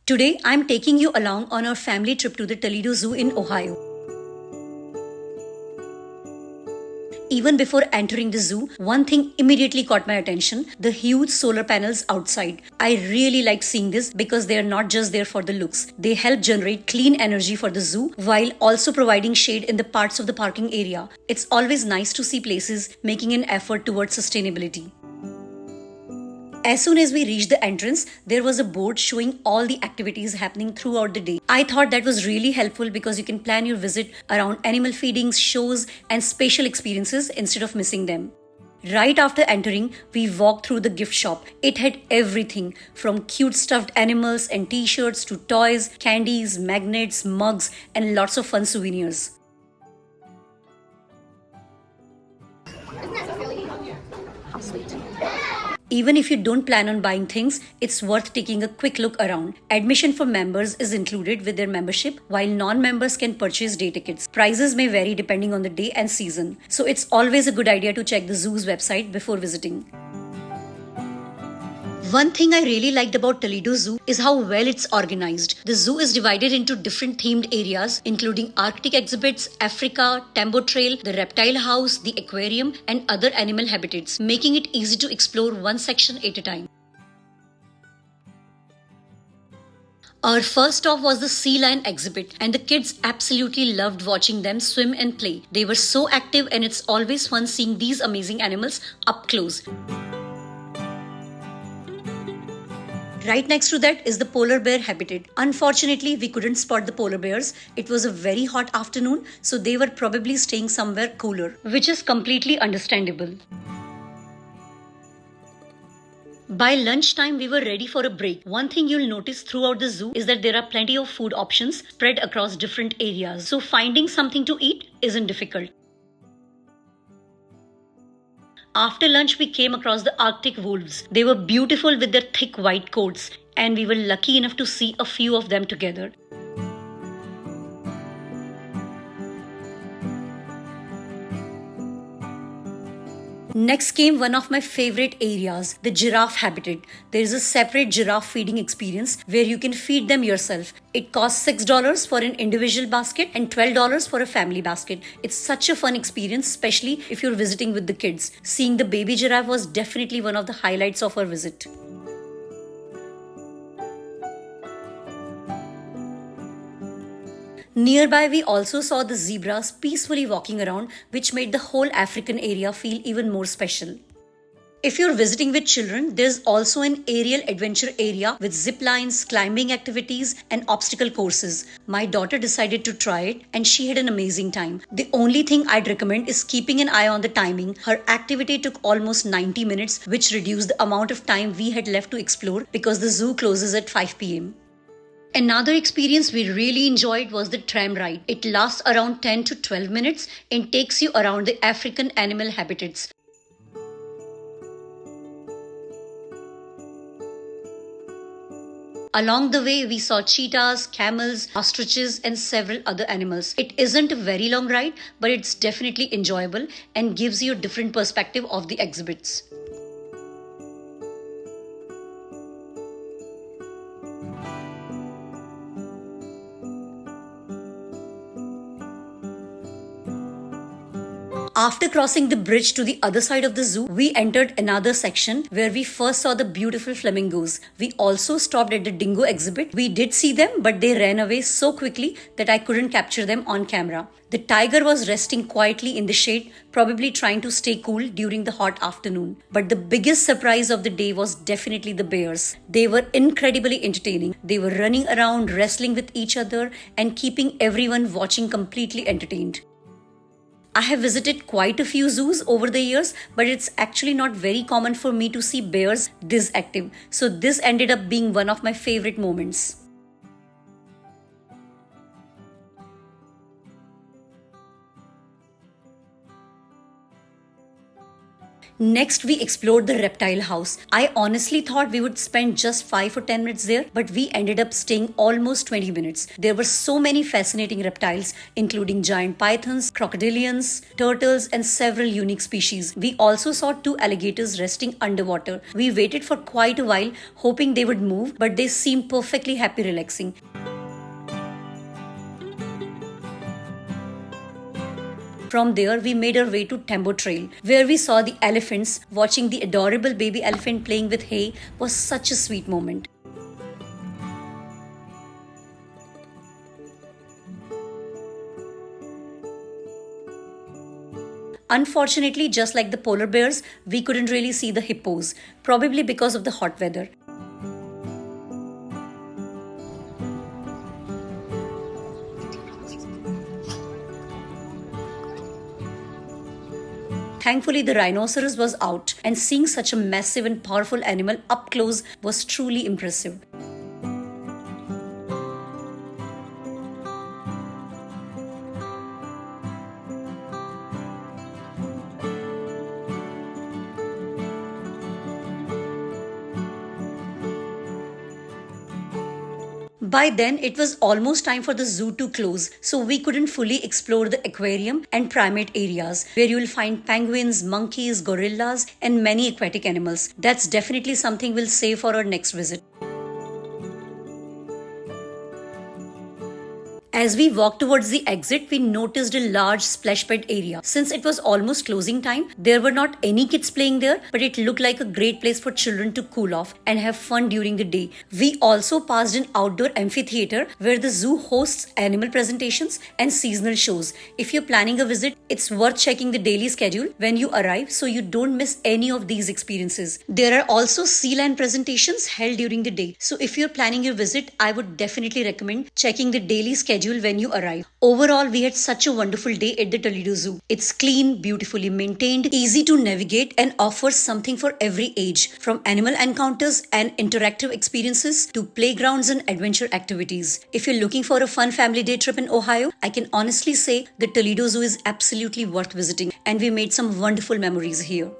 Today, I'm taking you along on our family trip to the Toledo Zoo in Ohio. Even before entering the zoo, one thing immediately caught my attention: the huge solar panels outside. I really like seeing this because they are not just there for the looks. They help generate clean energy for the zoo while also providing shade in the parts of the parking area. It's always nice to see places making an effort towards sustainability. As soon as we reached the entrance, there was a board showing all the activities happening throughout the day. I thought that was really helpful because you can plan your visit around animal feedings, shows, and special experiences instead of missing them. Right after entering, we walked through the gift shop. It had everything from cute stuffed animals and t-shirts to toys, candies, magnets, mugs, and lots of fun souvenirs. How sweet. Even if you don't plan on buying things, it's worth taking a quick look around. Admission for members is included with their membership, while non-members can purchase day tickets. Prices may vary depending on the day and season, so it's always a good idea to check the zoo's website before visiting. One thing I really liked about Toledo Zoo is how well it's organized. The zoo is divided into different themed areas, including Arctic exhibits, Africa, Tambo Trail, the reptile house, the aquarium, and other animal habitats, making it easy to explore one section at a time. Our first stop was the sea lion exhibit, and the kids absolutely loved watching them swim and play. They were so active, and it's always fun seeing these amazing animals up close. Right next to that is the polar bear habitat. Unfortunately, we couldn't spot the polar bears. It was a very hot afternoon, so they were probably staying somewhere cooler, which is completely understandable. By lunchtime, we were ready for a break. One thing you'll notice throughout the zoo is that there are plenty of food options spread across different areas, so finding something to eat isn't difficult. After lunch, we came across the Arctic wolves. They were beautiful with their thick white coats, and we were lucky enough to see a few of them together. Next came one of my favorite areas, the giraffe habitat. There is a separate giraffe feeding experience where you can feed them yourself. It costs $6 for an individual basket and $12 for a family basket. It's such a fun experience, especially if you're visiting with the kids. Seeing the baby giraffe was definitely one of the highlights of our visit. Nearby, we also saw the zebras peacefully walking around, which made the whole African area feel even more special. If you're visiting with children, there's also an aerial adventure area with zip lines, climbing activities, and obstacle courses. My daughter decided to try it, and she had an amazing time. The only thing I'd recommend is keeping an eye on the timing. Her activity took almost 90 minutes, which reduced the amount of time we had left to explore because the zoo closes at 5 p.m. Another experience we really enjoyed was the tram ride. It lasts around 10 to 12 minutes and takes you around the African animal habitats. Along the way, we saw cheetahs, camels, ostriches, and several other animals. It isn't a very long ride, but it's definitely enjoyable and gives you a different perspective of the exhibits. After crossing the bridge to the other side of the zoo, we entered another section where we first saw the beautiful flamingos. We also stopped at the dingo exhibit. We did see them, but they ran away so quickly that I couldn't capture them on camera. The tiger was resting quietly in the shade, probably trying to stay cool during the hot afternoon. But the biggest surprise of the day was definitely the bears. They were incredibly entertaining. They were running around, wrestling with each other, and keeping everyone watching completely entertained. I have visited quite a few zoos over the years, but it's actually not very common for me to see bears this active. So this ended up being one of my favorite moments. Next, we explored the reptile house. I honestly thought we would spend just 5 or 10 minutes there, but we ended up staying almost 20 minutes. There were so many fascinating reptiles, including giant pythons, crocodilians, turtles, and several unique species. We also saw 2 alligators resting underwater. We waited for quite a while, hoping they would move, but they seemed perfectly happy relaxing. From there, we made our way to Tambo Trail, where we saw the elephants. Watching the adorable baby elephant playing with hay was such a sweet moment. Unfortunately, just like the polar bears, we couldn't really see the hippos, probably because of the hot weather. Thankfully, the rhinoceros was out, and seeing such a massive and powerful animal up close was truly impressive. By then, it was almost time for the zoo to close, so we couldn't fully explore the aquarium and primate areas, where you will find penguins, monkeys, gorillas, and many aquatic animals. That's definitely something we'll save for our next visit. As we walked towards the exit, we noticed a large splash pad area. Since it was almost closing time, there were not any kids playing there, but it looked like a great place for children to cool off and have fun during the day. We also passed an outdoor amphitheater where the zoo hosts animal presentations and seasonal shows. If you're planning a visit, it's worth checking the daily schedule when you arrive so you don't miss any of these experiences. There are also sea lion presentations held during the day. So if you're planning your visit, I would definitely recommend checking the daily schedule when you arrive. Overall, we had such a wonderful day at the Toledo Zoo. It's clean, beautifully maintained, easy to navigate, and offers something for every age, from animal encounters and interactive experiences to playgrounds and adventure activities. If you're looking for a fun family day trip in Ohio, I can honestly say the Toledo Zoo is absolutely worth visiting, and we made some wonderful memories here.